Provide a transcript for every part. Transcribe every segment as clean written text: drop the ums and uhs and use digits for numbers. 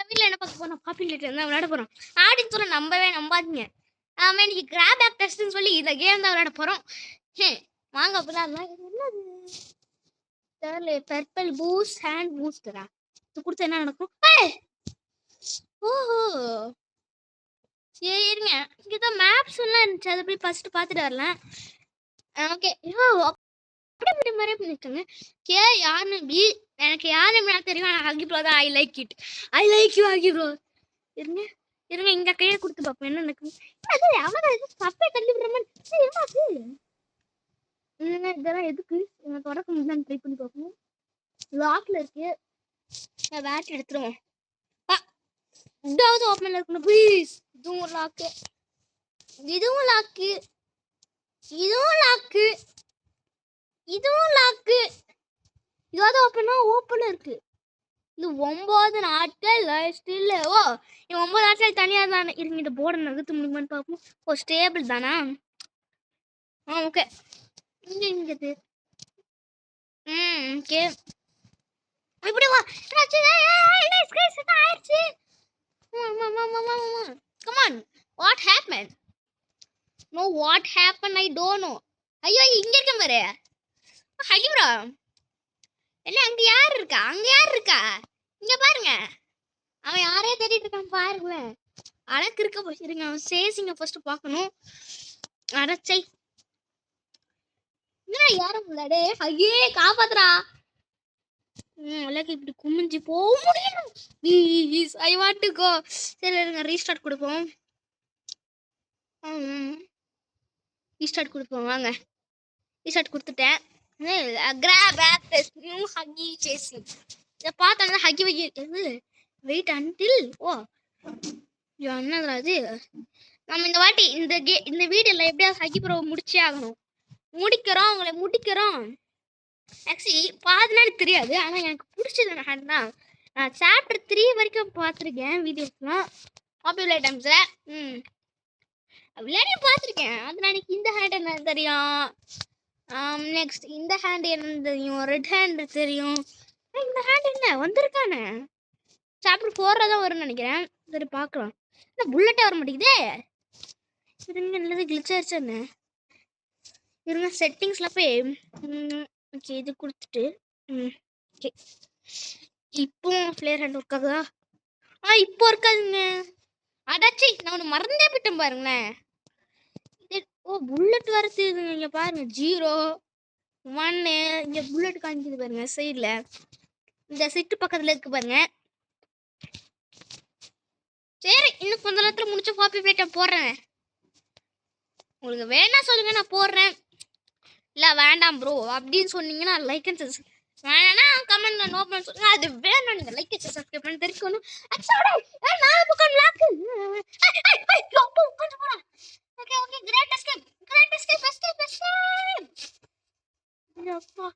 வீட்டில் என்ன பார்க்க போறோம்? பாப்பி லேட்டர் தான் விளையாட போறோம். ஆடின்னு சொல்ல நம்பாதீங்க. ஆமா இன்னைக்கு கிராப் பேக் டெஸ்ட்னு சொல்லி இந்த கேம் தான் விளையாட போறோம். வாங்க விளையாடலாம். இது என்னது? தெரியல. பர்பிள் பூஸ்ட் ஹேண்ட் பூஸ்டரா? இது கொடுத்தா என்ன நடக்கும்? ஓஹோ சரி இருங்க. இங்கதான் மேப்ஸ் எல்லாம் இருந்துச்சு. அதை போய் ஃபர்ஸ்ட் பார்த்துட்டு வரலாம். ஓகே. அப்படி மாதிரியே பண்ணிருக்காங்க. யாருன்னு பி எனக்கு யாருன்னு தெரியும். ஆனால் ஹகி ப்ரோ தான். I like it. I like you Huggy bro. இருங்க இருங்க இங்க கையை கொடுத்து பார்ப்போம் என்ன நடக்கும். அது அவன் சப்பை தள்ளி விடுற மாதிரி என்னாச்சு? இதெல்லாம் எதுக்கு தொடக்க முடியல ட்ரை பண்ணி பார்ப்போம். லாக்ல இருக்கு. பேட் எடுத்துருவோம். இதாவது ஓப்பன்ல இருக்கணும் ப்ளீஸ். இதுவும் லாக்கு, இதுவும் லாக்கு, இதுவும் லாக்கு, இதுவும் லாக்கு. இதாவது ஓப்பனா இருக்கு. இது 9 நாட்கள் ஸ்டில். ஓ 9 நாட்கள் தனியா தானே இருங்க. இந்த போர்டை நகர்த்த முடியுமான்னு பார்ப்போம். ஓ ஸ்டேபிள் தானா? ஓகே. இங்கது ஓகே இப்படி வா. ஆயிடுச்சு. Come on. What happened? No, what happened? I don't know. ஐயோ இங்க இருக்க பாரு. ஹலி ப்ரோ. என்ன அங்க யார் இருக்கா? இங்க பாருங்க. அவன் யாரையே தேடிட்டு இருக்கான் பாருங்களேன். அழகு இருக்க போயிருங்க. அவன் சேசிங்க ஃபர்ஸ்ட் பார்க்கணும். அடச்சை. என்ன யாரும் இல்லடே. ஐயே காப்பாத்துறா. அழகு இப்படி குமிஞ்சு போக முடியும். Please I want to go. சரி இருங்க ரீஸ்டார்ட் கொடுப்போம். ரீஸ்டார்ட் கொடுப்போம் வாங்க. ரீஸ்டார்ட் கொடுத்துட்டேன். Grab pack test new Huggy chasing. இதை பார்த்தா ஹக்கி வெயிட் அன்டில். ஓ என்னதுடா அது? நம்ம இந்த வாட்டி இந்த வீடியோல எப்படியாவது ஹக்கி ப்ரோ முடிச்சே ஆகணும். முடிக்கிறோம். ஆக்சுவலி பாதி நாள் தெரியாது. ஆனால் எனக்கு பிடிச்சது ஹேண்ட் தான். நான் சாப்டர் 3 வரைக்கும் பார்த்துருக்கேன் வீடியோஸ்லாம் பாப்புலர் டைம்ஸில். விளையாடி பார்த்துருக்கேன். அதனால எனக்கு இந்த ஹேண்ட் என்ன தெரியும். நெக்ஸ்ட் இந்த ஹேண்ட் என்ன தெரியும். ரெட் ஹேண்ட் தெரியும். இந்த ஹேண்ட் என்ன வந்திருக்கானே சாப்டர் 4 தான் வரும்னு நினைக்கிறேன். சரி பார்க்கலாம். இல்லை புல்லட்டே வர மாட்டேங்குதே. இருங்க நல்லது கிளிச் ஆயிடுச்சு. என்ன இருங்க செட்டிங்ஸில் போய் ஓகே இது கொடுத்துட்டு ஓகே இப்போ ஃப்ளேர் ஹேண்ட் ஒர்க் ஆகுதா? இப்போ இருக்காதுங்க. அடாச்சி நான் ஒன்று மறந்தே போயிட்டேன் பாருங்களேன். ஓ புல்லட் வரது இங்கே பாருங்க. 0 1 இங்கே புல்லட் காமிக்குது பாருங்க சைடில். இந்த சிட்டு பக்கத்தில் இருக்கு பாருங்க. சரி இன்னும் கொஞ்ச நேரத்தில் முடிச்ச காப்பி பிளேட்டை போடுறேன். உங்களுக்கு வேணா சொல்லுங்க நான் போடுறேன். இல்லை வேண்டாம் ப்ரோ அப்படின்னு சொன்னீங்கன்னா லைக் அண்ட் சப்ஸ்கிரைப் வேணா கமெண்ட்ல நோ பண்ண சொல்லுங்க. அது வேணும். நீங்க லைக் அண்ட் சப்ஸ்கிரைப் பண்ணி தெரிஞ்சுக்கணும். நான் பக்கம் லாக்கு. Okay okay great escape. அப்பா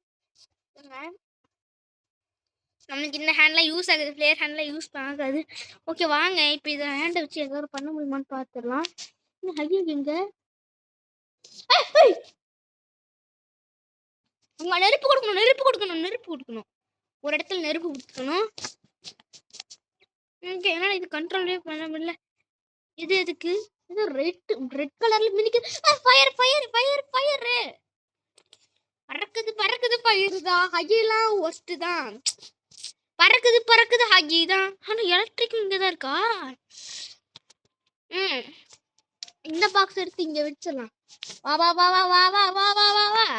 நமக்கு இந்த ஹேண்ட்லாம் யூஸ் ஆகுது. பிளேயர் ஹேண்ட்லாம் யூஸ் ஆகாது. ஓகே வாங்க இப்போ இதை ஹேண்டை வச்சு ஏதாவது பண்ண முடியுமான்னு பார்த்துடலாம். எங்க நெருப்பு கொடுக்கணும். ஒரு இடத்துல நெருப்பு கொடுக்கணும். ஓகே ஏன்னா இது கண்ட்ரோலே பண்ண முடியல. இது எதுக்கு? இது ரெட் கலர்ல மினிக்குது. ஃபயர் பறக்குது ஃபயர் தான். ஹகிலாம் ஒஸ்ட் தான். பறக்குது ஹகி தான். ஆனா எலக்ட்ரிக் இங்க தான் இருக்கா? இந்த பாக்ஸ் எடுத்து இங்க வச்சிடலாம். வா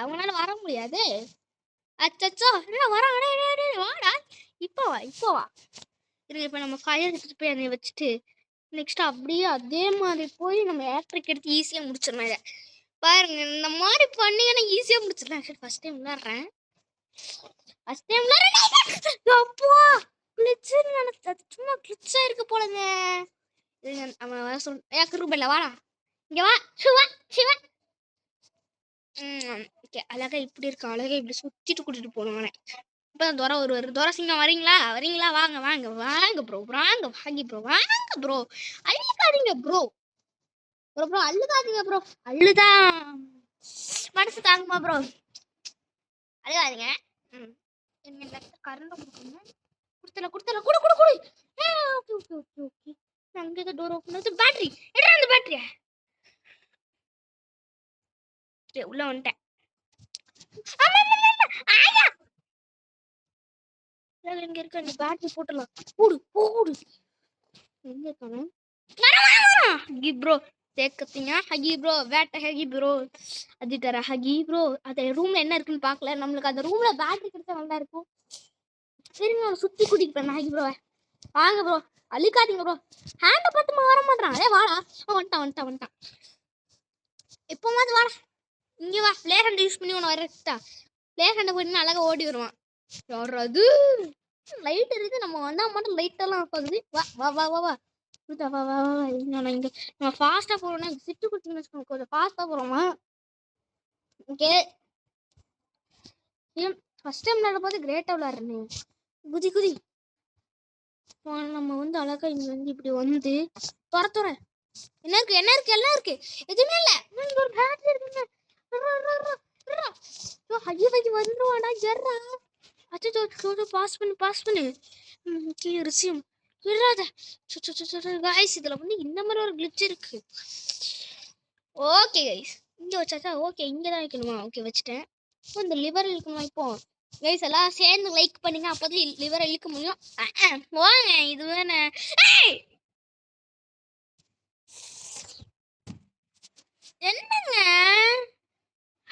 அவனால வர முடியாது. அச்சச்சோ என்ன வாடா. இப்போ வா. இப்போ நம்ம ஃபயர் எடுத்துட்டு போய் அதை வச்சுட்டு நெக்ஸ்ட் அப்படியே அதே மாதிரி போய் நம்ம எலக்ட்ரிக் எடுத்து ஈஸியாக முடிச்சிடலாம். இதை பாருங்க இந்த மாதிரி பண்ணீங்கன்னா ஈஸியாக முடிச்சிடலாம். சரி ஃபர்ஸ்ட் டைம் விளாட்றேன். அப்பா கிளிச்சுன்னு நினைச்சேன். சும்மா கிளிச்சா இருக்கு போலங்க. அவன் வர சொல்ல கிருபல்ல வாடா இங்க வா. சிவா ஓகே அழகா இப்படி இருக்கு. அழகா இப்படி சுத்திட்டு கூட்டிட்டு போனவனே. இப்போ துரை ஒரு துரை சிங்கம் வரீங்களா வாங்க ப்ரோ வாங்கி ப்ரோ வாங்க ப்ரோ அழுகாதீங்க ப்ரோ அழுகாதீங்க ப்ரோ அழுதான் மனசு தாங்குமா ப்ரோ அழுகாதீங்க. கரண்ட் கொடுத்துல குடு ஓகே ஓகே ஓகே அங்கே ஏதோ டோர் ஓப்பன் ஆகுது. பேட்டரி எடுறா அந்த பேட்டரியை. உள்ள வந்துட்டேன். ஆயா இங்க இருக்க அந்த பேட்டரி போட்டுடலாம். போடு போடு. எங்க இருக்கானு ஹகி ப்ரோ தேக்கத்தீங்க. ஹகி ப்ரோ வேட்டை ஹகி ப்ரோ அதுக்கார ஹகி ப்ரோ. அந்த ரூம்ல என்ன இருக்குன்னு பார்க்கல. நம்மளுக்கு அந்த ரூம்ல பேட்டரி கிடைச்சா நல்லா இருக்கும். சரி நான் சுத்தி கூட்டிட்டு போறேன் ஹகி ப்ரோவை. வாங்க ப்ரோ அழுக்காதீங்க ப்ரோ. ஹேண்ட பார்த்துமா வர மாட்டான். ஏ வாடா வந்துட்டான். எப்போமாவது வாடா இங்கே வா. பிளே ஹேண்ட் யூஸ் பண்ணி உன்னை வரட்டா. பிளே ஹேண்டை போயிட்டு அழகா ஓடி வருவான். யாராவது லைட் இருக்குது. நம்ம வந்தா மட்டும் லைட் எல்லாம் ஆஃப் ஆகுது. வா வா வா வா வா வா வா வா. இங்க நம்ம ஃபாஸ்டா போறோம்னா சிட்டு குட்டின்னு வச்சுக்கோங்க. கொஞ்சம் ஃபாஸ்டா போறோமா. ஓகே ஃபர்ஸ்ட் டைம் விளையாட போது கிரேட்டா விளையாடுறேன். குதி குதி. நம்ம வந்து அழகா இங்க வந்து இப்படி வந்து துற என்ன இருக்கு எல்லாம் இருக்கு. எதுவுமே இல்ல. ஒரு பேட்டரி இருக்குங்க. ஹகி வந்துருவாடா ஜர்ரா. அச்சோ பாஸ் பண்ணு. ரிசியம் இல்லாத கைஸ். இதுல வந்து இந்த மாதிரி ஒரு கிளிட்ச் இருக்கு. ஓகே கைஸ் இங்க வச்சாச்சா. ஓகே இங்கதான் வைக்கணுமா. ஓகே வச்சுட்டேன். இந்த லிவர் இழுக்கணுமா. இப்போ கைஸ் எல்லாம் சேர்ந்து லைக் பண்ணுங்க. அப்போதான் லிவரை இழுக்க முடியும். போங்க இது வேணே. என்னங்க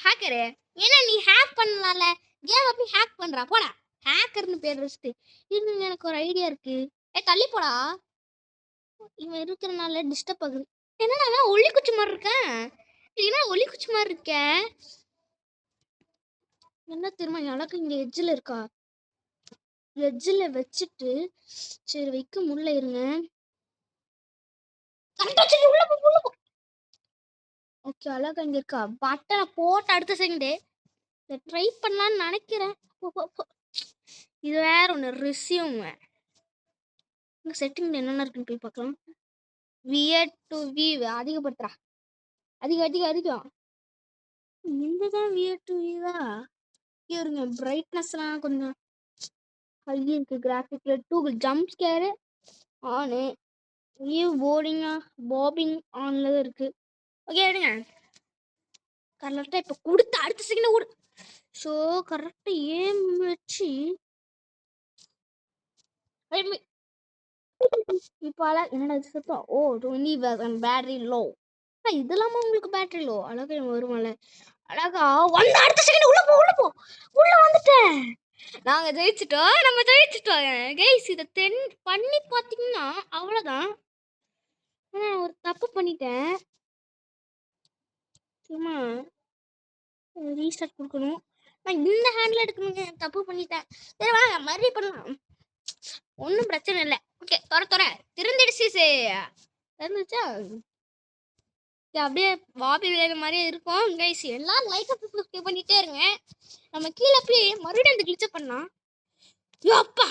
ஹேக்கரு என்ன நீ ஹேக் பண்ணலாம்ல. கேம் அப்படி ஹேக் பண்றா போடா. ஹேக்கர்னு பேர் வச்சுட்டு இன்னும் எனக்கு ஒரு ஐடியா இருக்கு. தள்ளி போடா. இவன் இருக்கிறனால டிஸ்டர்ப் ஆகுது. என்னன்னா ஒளி குச்சி மாதிரி இருக்கேன். இல்லைன்னா ஒளி குச்சி மாதிரி இருக்க. என்ன தெரியுமா எனக்கு இங்க எட்ஜில் இருக்கா. எட்ஜில் வச்சுட்டு சரி வைக்க முள்ள இருங்க. ஓகே அழகா இங்க இருக்கா. பட்டனை போட்டு அடுத்த செகண்டே ட்ரை பண்ணலான்னு நினைக்கிறேன். இது வேற ஒன்று ரிசியூம். செட்டிங் என்னென்ன இருக்குன்னு போய் பார்க்கலாம். வியர் டு வியூ அதிகப்படுத்துறா. அதிகம் இங்கதான் வியர் டு வியூவா. இருங்க பிரைட்னஸ்லாம் கொஞ்சம் ஹை இருக்கு. கிராஃபிக்ல டூ ஜம்ப் ஸ்கேரு ஆனு வியூ போர்டிங்கா பாபிங் ஆன்ல தான் இருக்கு. ஓகே எடுங்க கரெக்டாக இப்போ கொடுத்து அடுத்த செகண்ட் ஓடு. ஸோ கரெக்டாக ஏம் வச்சு இப்போ என்னடா சத்தம். ஓ 20 பேட்டரி லோ. இதெல்லாமா உங்களுக்கு பேட்டரி லோ. அழகா வருமால அழகா வந்து அடுத்த செகண்ட் உள்ள போ உள்ள வந்துட்டேன். நாங்க நம்ம ஜெயிச்சிட்டோம் கைஸ். இதை பண்ணி பார்த்தீங்கன்னா அவ்வளோதான். ஒரு தப்பு பண்ணிட்டேன். சும்மா ரீஸ்டார்ட் கொடுக்கணும். நான் இந்த ஹேண்டில் எடுக்கணுங்க. தப்பு பண்ணிட்டேன். சரி வாங்க மறுபடியும் பண்ணலாம். ஒன்றும் பிரச்சனை இல்லை. ஓகே துற திறந்துடுச்சு. திறந்துச்சா அப்படியே பாபி விளையாட மாதிரியே இருக்கும் கைஸ். எல்லாரும் லைக் சப்ஸ்கிரைப் பண்ணிட்டே இருங்க. நம்ம கீழே போய் மறுபடியும் அந்த கிளிச்ச பண்ணா அப்பா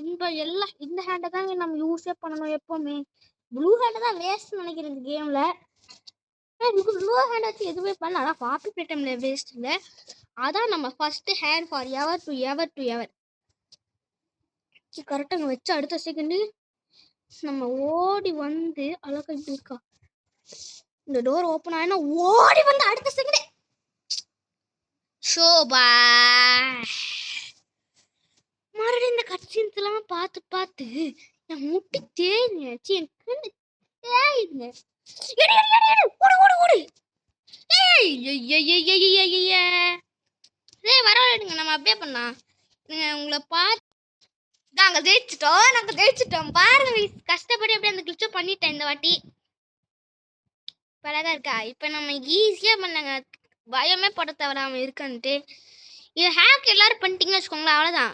இந்த ஹேண்டை தாங்க நம்ம யூஸே பண்ணணும் எப்பவுமே. ப்ளூ ஹேண்டை தான் வேஸ்ட் நினைக்கிறேன் இந்த கேம்ல. ப்ளூ ஹேண்ட் வச்சு எதுவுமே பண்ணல. ஆனால் காப்பி பேட்டம்ல வேஸ்ட் இல்லை. அதான் நம்ம first hand forever to ever. கரெக்டாக அங்கே வச்சு அடுத்த செகண்டு நம்ம ஓடி வந்து அழகா இப்படி இருக்கா. இந்த டோர் ஓப்பன் ஆயினா ஓடி வந்து அடுத்த செகண்ட் ஷோபா. மறுபடியும் இந்த கட்சின்ஸ் எல்லாம் பார்த்து என் முட்டி தேய்ச்சி என் கண்ணு தேயுதுங்க. ஓடு வரவிடுங்க. நம்ம அப்படியே பண்ணலாம். உங்களை பார்த்து நாங்கள் ஜெயிச்சிட்டோம் பாருங்க. கஷ்டப்பட்டு அப்படியே அந்த கிளிச்சை பண்ணிட்டேன் இந்த வாட்டி. அழகா இருக்கா. இப்போ நம்ம ஈஸியா பண்ணாங்க. பயமே பட தவறாம இருக்குன்ட்டு இது ஹேக் எல்லாரும் பண்ணிட்டீங்கன்னு வச்சுக்கோங்களேன். அவ்வளோதான்.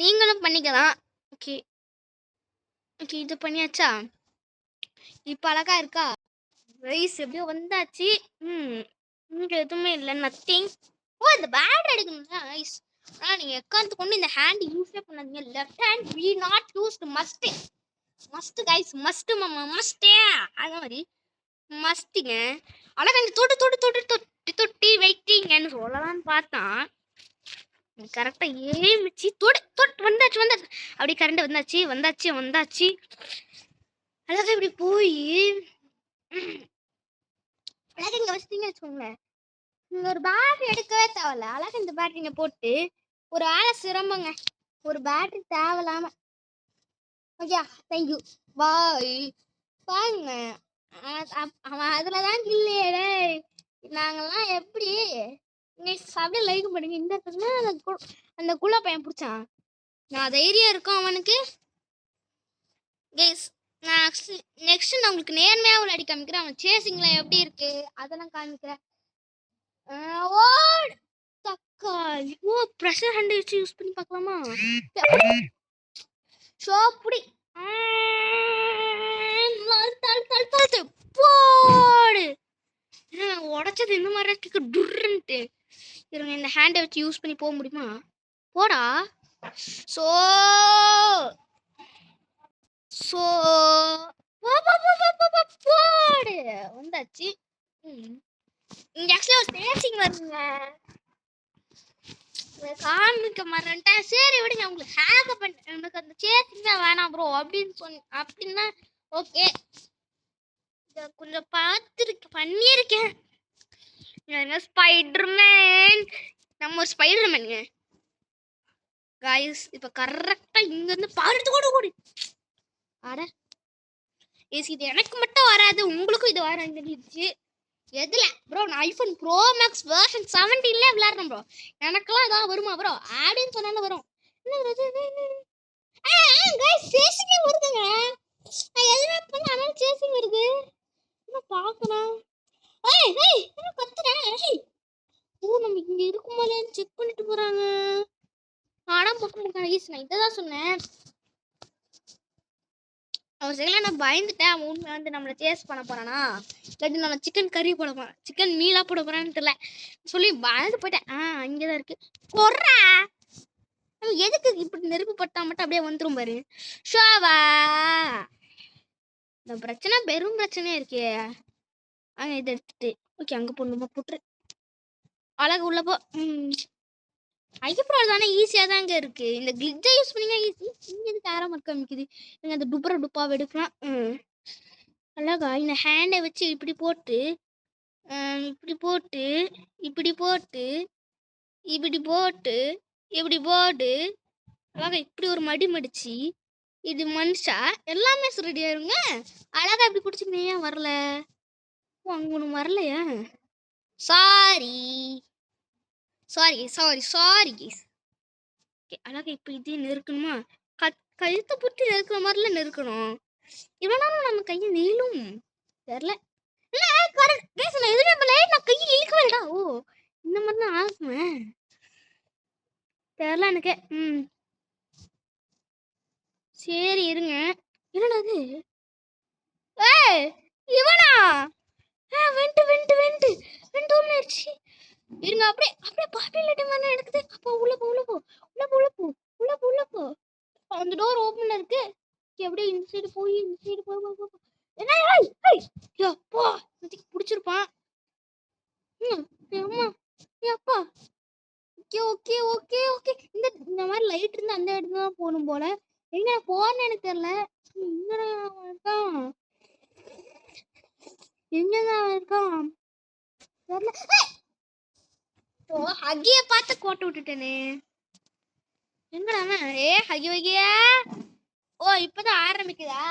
நீங்களும் பண்ணிக்கலாம். ஓகே இது பண்ணியாச்சா. இப்போ அழகா இருக்கா. ரைஸ் எப்படியோ வந்தாச்சு. இங்கே எதுவுமே இல்லை நத்திங். இந்த பேட் எடுக்கணும்னா ரைஸ். ஆனால் நீங்கள் எக்காந்து கொண்டு இந்த ஹேண்ட் யூஸே பண்ணாதீங்க. Left hand we not used must guys. Must மாமா மஸ்டே. அது மாதிரி மஸ்ட்டுங்க. அழகா இங்கே தொட்டு வெயிட்டிங்கன்னு சொல்லலான்னு பார்த்தா கரெக்டா ஏமிச்சு தொடு தொட்டு வந்தாச்சு வந்தாச்சு. அப்படி கரண்ட் வந்தாச்சு வந்தாச்சு வந்தாச்சு. அழகா இப்படி போய் அழகா இங்க வச்சிட்டீங்க வச்சுக்கோங்களேன். நீங்க ஒரு பேட்டரி எடுக்கவே தேவையில்ல. அழகா இந்த பேட்டரிங்க போட்டு ஒரு ஆளை சிரமங்க. ஒரு பேட்டரி தேவையில்லாம. Okay thank you bye. பாருங்க அவன் அதுலதான் இல்லையே. நாங்கெல்லாம் எப்படி அப்படியே லைக் பண்ணுங்க. இந்த அந்த குள்ள பையன் பிடிச்சான். நான் தைரியம் இருக்கும் அவனுக்கு. கேஸ் நான் நெக்ஸ்ட் நான் உங்களுக்கு நேர்மையா விளையாடி காமிக்கிறேன். அவன் சேசிங்ல எப்படி இருக்கு அதெல்லாம் காமிக்கிறேன். ஓட் தக்காளி. ஓ ப்ரெஷர் ஹேண்ட் வச்சு யூஸ் பண்ணி பார்க்கலாமா? சோப்புடி போடு. உடைச்சது இந்த மாதிரி இருக்கு டுர்ன்ட்டு. இருங்க இந்த ஹேண்டை வச்சு யூஸ் பண்ணி போக முடியுமா? போடா. சோ சோ போடு வந்தாச்சு. இங்க ஆக்சுவலா ஒரு சேசிங் வருங்க. காமிக்க மாட்டேன். சரி விடுங்க உங்களுக்கு ஹேக் பண்ண எனக்கு அந்த சேசிங் தான் வேணாம் ப்ரோ அப்படின்னு அப்படின்னா ஓகே. இதை கொஞ்சம் பண்ணியிருக்கேன். ஸ்பைடர்மேன். நம்ம ஒரு ஸ்பைடர்மேனுங்க காய்ஸ். இப்போ கரெக்டா இங்க இருந்து பாருத்து கூட கூடி. அட இது எனக்கு மட்டும் வராது, உங்களுக்கும் இது வராது. எதுல ப்ரோ? நான் ஐபோன் ப்ரோ மேக்ஸ் வெர்ஷன் 17ல விளையாடுறேன் ப்ரோ. எனக்கெல்லாம் ஏதாவது வருமா ப்ரோ? ஆடின்னு சொன்னாலும் வரும். சேசிங் வருதுங்க. நான் எதுவுமே பண்ணாம சேசிங் வருது. பார்க்கலாம். ஓ நம்ம இங்க இருக்கும்போது செக் பண்ணிட்டு போறாங்க. ஆனா போட்டு நான் இதான் சொன்னேன். அவன் சரியில்ல நான் பயந்துட்டேன். அவன் உண்மை வந்து நம்மளை சேஸ் பண்ண போறானா இல்லாட்டி நான் சிக்கன் கறி போட போறேன் சிக்கன் மீலா போட போறான்னு தெரியல சொல்லி பயந்து போயிட்டேன். இங்கதான் இருக்கு கொர்றா. நம்ம எதுக்கு இப்படி நெருப்பு பட்டா மட்டும் அப்படியே வந்துரும் பாரு. ஷோவா இந்த பிரச்சனை பெரும் பிரச்சனையா இருக்கே. இதை எடுத்துட்டு ஓகே அங்க போடணுமா போட்டுரு. அழகு உள்ள போ. ஐயப்ரோல் தானே ஈஸியாக தாங்க இருக்கு. இந்த கிளிட்ஜை யூஸ் பண்ணிங்கன்னா ஈஸி. இங்கே எதுக்கு ஆரம் மார்க் காமிக்குது? நீங்கள் அந்த டுப்பாவை எடுக்கலாம். அழகா இந்த ஹேண்டை வச்சு இப்படி போட்டு இப்படி போட்டு இப்படி போட்டு இப்படி போட்டு இப்படி போட்டு அழகா இப்படி ஒரு மடி மடிச்சு இது மனுஷா எல்லாமே ரெடி ஆயிருங்க. அழகா இப்படி பிடிச்சிங்க. ஏன் வரல? அங்கே ஒன்று வரலையா? Sorry sorry sorry sorry guys. அழகா இப்போ இதே நெருக்கணுமா? கழுத்தை புட்டி நெருக்கிற மாதிரிலாம் நெருக்கணும். இவ்வளோனாலும் நம்ம கையை நீளும் தெரில. எதுவுமே பண்ணல. நான் கையை இழுக்கவேடா. ஓ இந்த மாதிரி தான் ஆகுவேன் தெரில எனக்கு. சரி இருங்க. என்னடா அது? இவனா? வெண்டு வெண்டு வெண்டு வெண்டு ஒன்றுச்சு. இருங்க அப்படியே அப்படியே பாப்பிலேட்டு மாதிரி எடுக்குது. அப்போ உள்ள போ உள்ள போ உள்ள போ உள்ள போ உள்ள போ உள்ள போ. அந்த டோர் ஓப்பன்ல இருக்கு. அப்படியே இந்த சைடு போய் இந்த சைடு போ. என்ன போ பிடிச்சிருப்பான். அம்மா அப்பா. Okay okay okay okay. இந்த மாதிரி லைட் இருந்து அந்த இடத்துல தான் போகணும் போல. எங்க போறேன்னு எனக்கு தெரியல. இருக்கான் எங்கதான் இருக்கான் தெரியல. ஹகிய பார்த்து கோட்டை விட்டுட்டேனே. எங்கடா ஹகி வகியா? ஓ இப்பதான் ஆரம்பிக்குதா?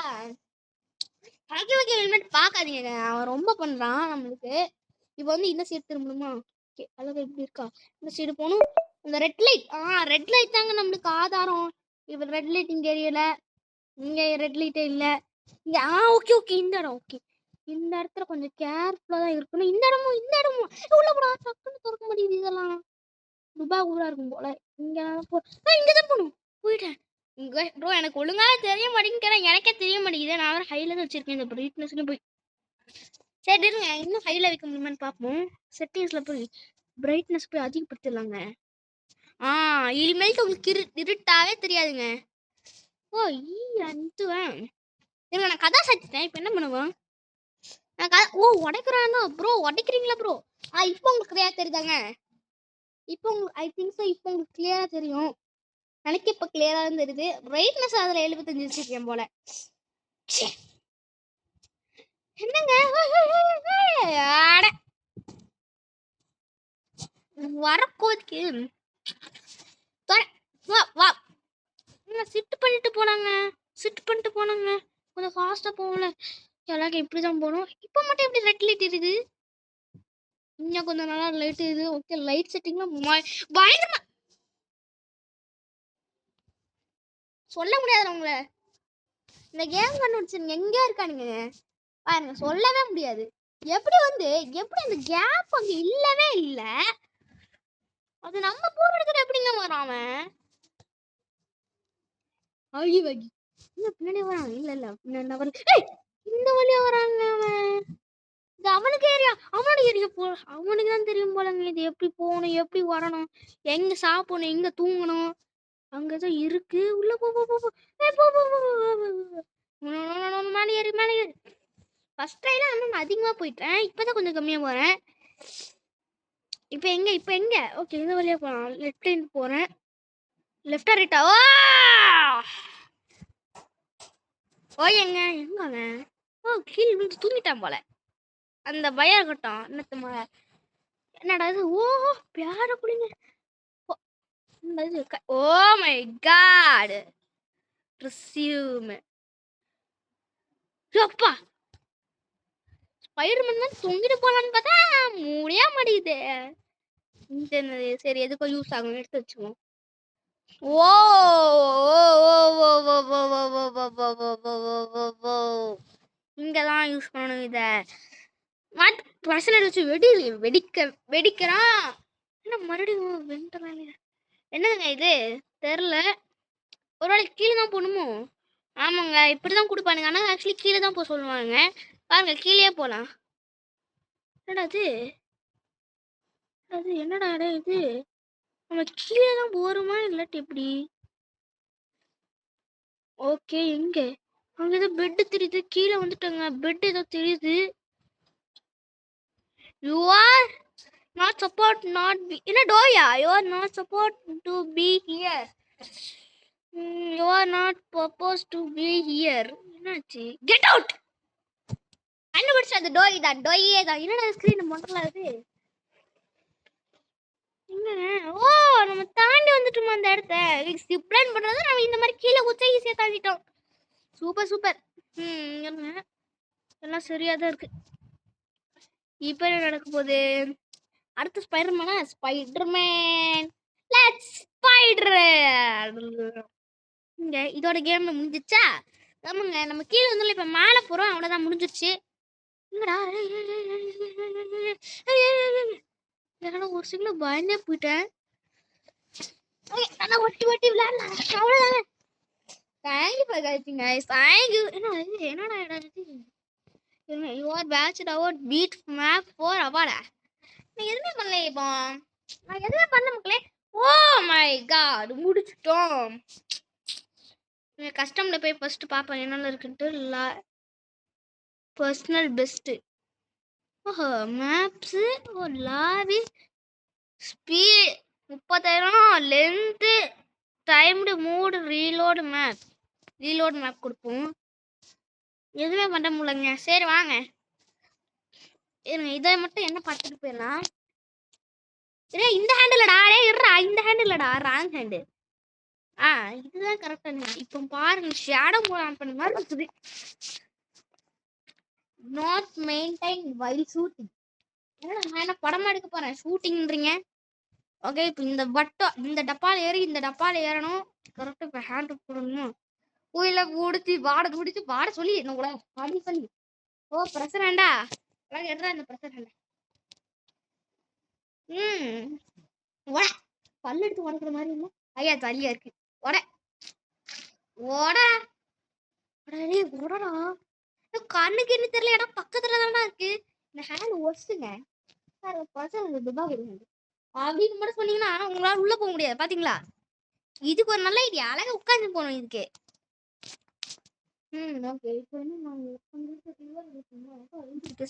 ஹகி வகி ஹெல்மெட் பார்க்காதீங்க. அவன் ரொம்ப பண்றான் நம்மளுக்கு. இப்போ வந்து இந்த சைடு திரும்பணுமா? ஓகே அழகா இப்படி இருக்கா? இந்த சைடு போகணும். இந்த ரெட் லைட் தாங்க நம்மளுக்கு ஆதாரம். இப்போ ரெட் லைட் இங்கே எரியல. இங்க ரெட் லைட்டே இல்லை. இங்க ஓகே ஓகே இந்த இடம் ஓகே. இந்த இடத்துல கொஞ்சம் கேர்ஃபுல்லா தான் இருக்கணும். இந்த இடமும் உள்ள போடா. டக்குன்னு திறக்க முடியுது. இதெல்லாம் துபாய் ஊரா இருக்கும் போல. இங்கதான் போகணும். போயிட்டேன். ப்ரோ எனக்கு ஒழுங்கா தெரிய மாட்டேங்கிறேன். எனக்கே தெரிய மாட்டேங்குது. நான் வேற ஹைல தான் வச்சிருக்கேன். இந்த பிரைட்னஸ்ல போய் சரி இருங்க இன்னும் ஹைல வைக்க முடியுமான்னு பார்ப்போம். செட்டிங்ஸ்ல போய் பிரைட்னஸ் போய் அதிகப்படுத்திடலாங்க. இனிமேல்ட்டு உங்களுக்கு இருட்டாவே தெரியாதுங்க. ஓ அந்துவேன். இருங்க நான் கதா சாத்திட்டேன். இப்போ என்ன பண்ணுவோம்? நான் உடைக்கிறானா ப்ரோ? உடைக்கிறீங்களா ப்ரோ? இப்போ உங்களுக்கு தெரியாதாங்க. இப்போ ஐ திங்க் ஸோ இப்போ உங்களுக்கு கிளியரா தெரியும். எனக்கு இப்போ கிளியரா தெரியுது. பிரைட்னஸ் அதில் 75 வச்சிருக்கேன் போல. ச்சே. என்னங்க ஆட வரக்கோதுக்கு வா வா சிட்டு பண்ணிட்டு போனாங்க. கொஞ்சம் ஃபாஸ்டா போகல. எல்லாரும் இப்படிதான் போகணும். இப்போ மட்டும் எப்படி ரெட் லைட் இருக்குது? இன்னும் கொஞ்சம் நல்லா லைட் இது. ஓகே லைட் செட்டிங்லாம் பயங்கரமா சொல்ல முடியாது உங்களை. இந்த கேம் கண்டுபிடிச்சிருங்க எங்கேயா இருக்கானுங்க பாருங்க, சொல்லவே முடியாது. எப்படி அந்த கேப் அங்க இல்லவே இல்ல. அது நம்ம போற இடத்துல எப்படிங்க வரான் அவன்? அழி வகி இல்ல பின்னாடி வரான். இல்ல பின்னாடி வர இந்த வழியா வராங்க அவன். இது அவனுக்கு ஏரியா, அவனோட ஏரியா போ. அவனுக்கு தான் தெரியும் போலங்க இது எப்படி போகணும், எப்படி வரணும், எங்க சாப்பிடணும், எங்க தூங்கணும். அங்கதான் இருக்கு. உள்ள போ போ போ போ. ஏய், போ போ போ மேலே ஏறி மேலே ஏறி. ஃபர்ஸ்ட் ட்ரைல நான் அதிகமா போயிட்டேன். இப்பதான் கொஞ்சம் கம்மியா போறேன். இப்போ எங்க ஓகே இந்த வழியா போலாம். லெஃப்ட் ஹேண்ட் போறேன். லெஃப்டா ரைட்டா? எங்க அவன்? கீழே விழுந்து தூங்கிட்டான் போல. அந்த பயம் இருக்கட்டும். என்னடா இது? பேர குடிங்க. Oh my God. ரெஸ்யூம். அப்பா ஸ்பைடர்மேன் தான் தொங்கிட்டு போலான்னு பார்த்தா முடியா மாட்டேங்குது. சரி எதுக்கும் யூஸ் ஆகும் எடுத்து வச்சுக்குவோம். இங்கதான் யூஸ் பண்ணணும் இத. பர்சனல் வச்சு வெடிக்கிறான். என்ன மறுபடியும் வெண்டறாங்க? என்னதுங்க இது தெரியல. ஒரு வேளைக்கு கீழே தான் போகணுமோ? ஆமாங்க இப்படிதான் கொடுப்பானுங்க. ஆனா ஆக்சுவலி கீழே தான் போக சொல்லுவாங்க. பாருங்க கீழே போலாம். என்னடா அது என்னடா இது? நம்ம கீழே தான் போறோமா இல்லாட்டி எப்படி? ஓகே எங்க அங்க ஏதோ பெட் தெரியுது. கீழே வந்துட்டோங்க. பெட் ஏதோ தெரியுது. You are not support not be என்ன டோயா? You are not support to be here. You are not suppose to be here. என்னாச்சு? Get out. கண்டுபிடிச்ச அந்த டோய் தான். என்னடா ஸ்கிரீன் மொத்தல அது? நம்ம தாண்டி வந்துட்டோமா அந்த இடத்த? ஜிப்லைன் பண்றது நம்ம இந்த மாதிரி கீழே குச்சா ஈஸியா தாண்டிட்டோம். சூப்பர். எல்லாம் சரியா தான் இருக்கு. இப்போ என்ன நடக்க போகுது? அடுத்து ஸ்பைடர்மேன் லெட்ஸ் ஸ்பைடர். இங்க இதோட கேம் முடிஞ்சிச்சா? ஆமாங்க நம்ம கீழே வந்து இப்ப மேல போறோம். அவ்வளவுதான் முடிஞ்சிருச்சு. என்னடா ஒரு சிங்கிள் பயந்தே போயிட்டேன். ஒட்டி விளையாடலாம் அவ்வளவுதாங்க. தேங்க்யூ ஃபார் வாட்சிங் गाइस. தேங்க்யூ. என்னடா you are patched out beat map 4 அவார்டா. நான் எதுவுமே பண்ணல. இப்போ நான் எதுவுமே பண்ண மக்களே. ஓ மை காட் முடிச்சிட்டோம். கஸ்டம்ல போய் ஃபர்ஸ்ட் பாப்பேன் என்னென்ன இருக்குன்ட்டு. Personal best. Maps lobby speed 30,000 length timed mode reload map கொடுப்போம். எதுவுமே பண்ண முடியலங்க. சரி வாங்க இதை மட்டும் என்ன பார்த்துட்டு போயிடலாம். இந்த ஹேண்ட் இல்லடா. இந்த ஹேண்ட் இல்லடா, ராங் ஹேண்டு. இதுதான் கரெக்டான. இப்போ பாருங்க ஷேடோ மோட் ஆன் பண்ண மாதிரி இருக்குது. Not maintain while shooting. என்னடா நான் என்ன படமா எடுக்க போறேன் ஷூட்டிங்ன்றீங்க? ஓகே இப்போ இந்த டப்பால ஏறி இந்த டப்பால ஏறணும். கரெக்டா இப்போ ஹேண்ட் போடணும். கோயில முடிச்சு வாட சொல்லி என்ன கூட அப்படி சொல்லி. பிரஷர் ஹேண்டா எடுறா இந்த பிரஷர் ஹேண்டா. பல்லு எடுத்து உடக்கிற மாதிரி இல்லை. ஐயா தள்ளியா இருக்கு. உடடா கண்ணுக்கு என்ன தெரியல. இடம் பக்கத்துல தானே இருக்கு. இந்த ஹேண்ட் ஒஸ்ட்டுங்க. அப்படின்னு மட்டும் சொன்னீங்கன்னா உங்களால உள்ள போக முடியாது. பாத்தீங்களா? இதுக்கு ஒரு நல்ல ஐடியா. அழகா உட்காந்து போகணும் இதுக்கு. ஓகே இப்போ என்ன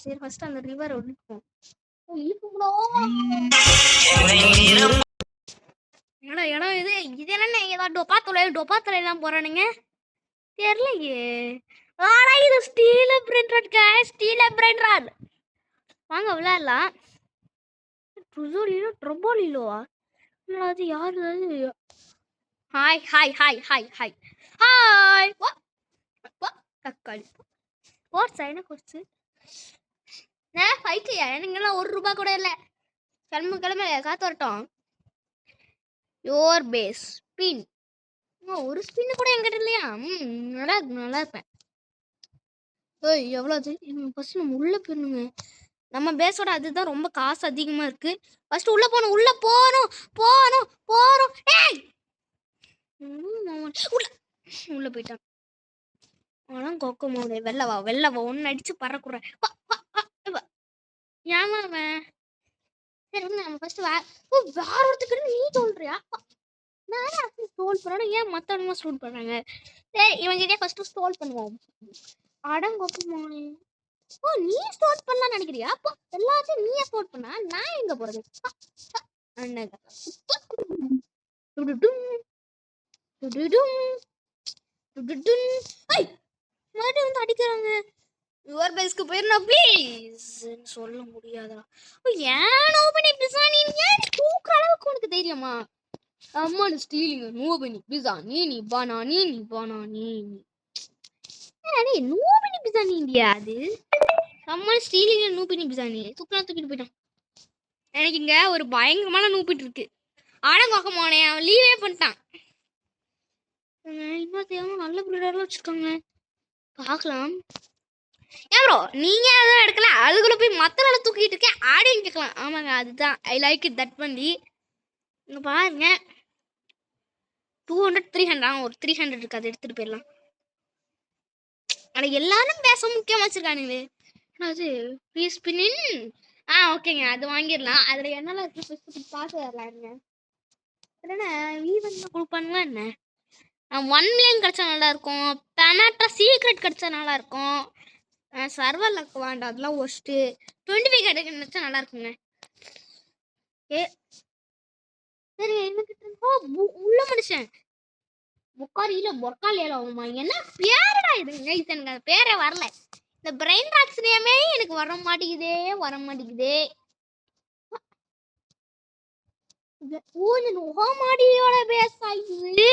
சரி ஃபர்ஸ்ட் அந்த ரிவர் ஒழிப்போம். இடம் இது என்ன ஏதாவது டொப்பா தொலைலாம் போறானுங்க தெரியலையே. ஆனா இது steel friend rod guys, steel friend rod. வாங்க விளையாடலாம். ட்ரோபோலிலோ ட்ரோபோலிலோவா? அது யாரு? Hi hi hi hi hi hi. தக்காளி கோர்ஸ் என்ன கோர்ஸ்? ஃபைட்டியா? எனக்குலாம் ₹1 கூட இல்லை. கிளம்பு காத்து வரட்டும். Your base spin. ஒரு ஸ்பின் கூட என்கிட்ட இல்லையா? நல்லா இருப்பேன். ஏய் எவ்வளோ அது? ஃபர்ஸ்ட் நம்ம உள்ள போயிருங்க. நம்ம பேஸோட அதுதான் ரொம்ப காசு அதிகமாக இருக்கு. ஃபர்ஸ்ட் உள்ள போகணும் போறோம். ஏய் உள்ள போயிட்டான். ஆனால் கொக்கமோட வெள்ளவா ஒன்று அடிச்சு பறக்குற. ஏமா அவன்? சரி நம்ம ஃபர்ஸ்ட் வேற ஒருத்துக்கு நீ சொல்றியா? நான் ஸ்டோல் பண்ணணும். ஏன் மற்றவங்க ஸ்டோல் பண்ணுறாங்க? சரி இவங்கிட்டே ஃபர்ஸ்ட் ஸ்டோல் பண்ணுவோம். அடங்கொக்கமோனே. நீ ஸ்டோர் பண்ணலாம் நினைக்கிறியா? அப்போ எல்லாத்தையும் நீயே ஸ்டோர் பண்ணா நான் எங்க போறது? வந்து அடிக்கிறாங்க. யுவர் பேஸ்க்கு போயிருந்தா ப்ளீஸ் சொல்ல முடியாதா? ஏன் நோபனி பிசானி ஏன் தூக்குற அளவுக்கு உனக்கு தெரியுமா? அம்மா ஸ்டீலிங் நோபனி பிசா நீ பானானி நோபனி பிசானி இந்தியா அது. அம்மா ஸ்டீலிங் நூப்பினி பிசானி தூக்கிட்டு போயிட்டான். எனக்கு இங்க ஒரு பயங்கரமான நூப்பிட்டு இருக்கு. ஆடங்கோக்கமானே அவன் லீவே பண்ணிட்டான். இன்னும் நல்ல பிரிடர்லாம் வச்சிருக்காங்க. பார்க்கலாம். ஏன் ப்ரோ நீங்க அதான் எடுக்கலாம். அதுக்குள்ள போய் மற்ற நாள் தூக்கிட்டு இருக்கேன். ஆடியும் கேட்கலாம். ஆமாங்க அதுதான் ஐ லைக் இட் தட் பண்ணி. இங்க பாருங்க 200 300 ஒரு 300 இருக்கு. அதை எடுத்துட்டு போயிடலாம். ஆனால் எல்லாரும் பேச முக்கியமாக வச்சிருக்கானுங்களே. அது ஃப்ரீ ஸ்பின்னின். ஓகேங்க அது வாங்கிடலாம். அதில் என்னெல்லாம் இருக்குது பார்த்து வரலாங்க. என்னென்ன ஈவெண்ட் கொடுப்பானுங்களா என்ன? 1 மில்லியன் கிடச்சா நல்லாயிருக்கும். பெனாட்டா சீக்ரெட் கிடச்சா நல்லாயிருக்கும். சர்வர் லக் வேண்டாம் அதெல்லாம் ஒஸ்ட்டு. 25 கிடைக்க நினச்சா நல்லாயிருக்குங்க. சரி என்ன உள்ள மனுஷன் பொக்காலியில ஆகுமா? என்ன பேரடா இதுங்க? இது எனக்கு அந்த பேரே வரல. இந்த பிரெயின் ராட்ஸ் நேமே எனக்கு வர மாட்டேங்குதே. மாடியோட பேஸ் ஆயிடுது.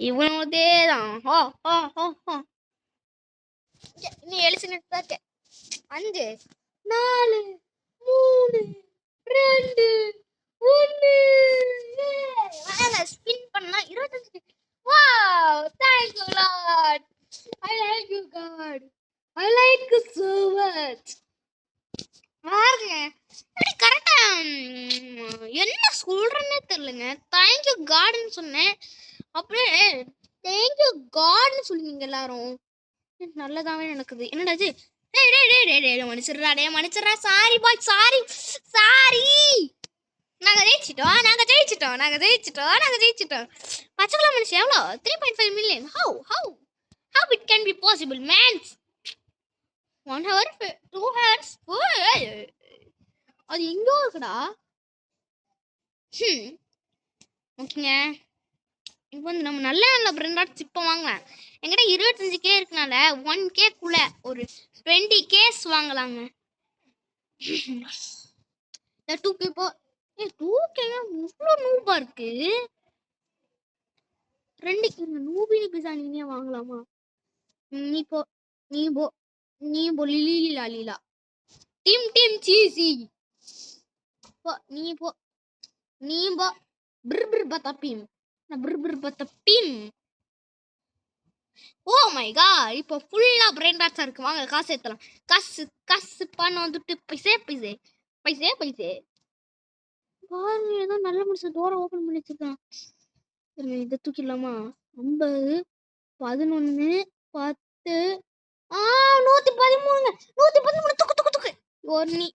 இவனோதேதான். இன்னும் 7 செகண்ட் தான் இருக்கு. 5 4 3 2 1 ஸ்பின் பண்ணா 25. Wow thank you lord. I like you god. I like you so much. பாருங்க அப்படி கரெக்டா என்ன சொல்றேன்னே தெரியலங்க. தேங்க்யூ காட்னு சொன்னேன். அப்படியே தேங்க்யூ காட்னு சொல்லுவீங்க எல்லாரும். நல்லதாவே நடக்குது. என்னடா இது? மன்னிச்சிடுறா. சாரி பாய் சாரி. நாங்க ஜெயிச்சிட்டோம். பச்சைக்குள்ள மனுஷன் எவ்வளோ? 3.5 million. How it can be possible man? 1 hour 2 hours அது எங்கோ இருக்குடா. ஓகேங்க இப்போ வந்து நம்ம நல்ல பிராண்ட் இப்போ வாங்கலாம். என்கிட்ட 25K இருக்கனால 1Kக்குள்ள ஒரு 20K வாங்கலாங்க. 2K இப்போ 2K இவ்வளோ நூபா இருக்கு. 2K நூபினி பிசா நீனே வாங்கலாமா? நீ போ லீலா டீம் சீசி நீ போ பிர் பத்தப்பீம். ஓ மை காட் இப்போ ஃபுல்லா பிரெயின் ராட்ஸா இருக்கு. வாங்க காசு ஏத்தலாம். காசு பணம் வந்துட்டு பைசே பாருங்க. ஏதோ நல்ல மனுஷன் டோரை ஓபன் பண்ணி வச்சிருக்கான். இதை தூக்கிடலாமா? 50 11 10 113 தூக்கு.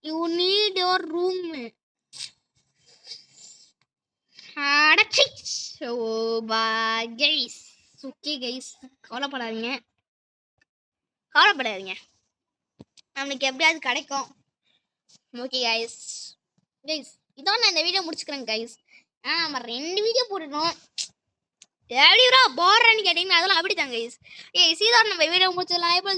You need your room. அடச்சி கைஸ். ஓகே கைஸ் கவலைப்படாதீங்க. நம்மளுக்கு எப்படியாவது கிடைக்கும். Okay guys. கைஸ் இதோட நான் இந்த வீடியோ முடிச்சுக்கிறேன் கைஸ். நம்ம 2 வீடியோ போட்டுட்டோம். எப்படி ப்ரோ போடுறேன்னு கேட்டிங்கன்னா அதெல்லாம் அப்படி தான் கைஸ். இதோட நம்ம வீடியோ முடிச்சிடலாம். இப்போ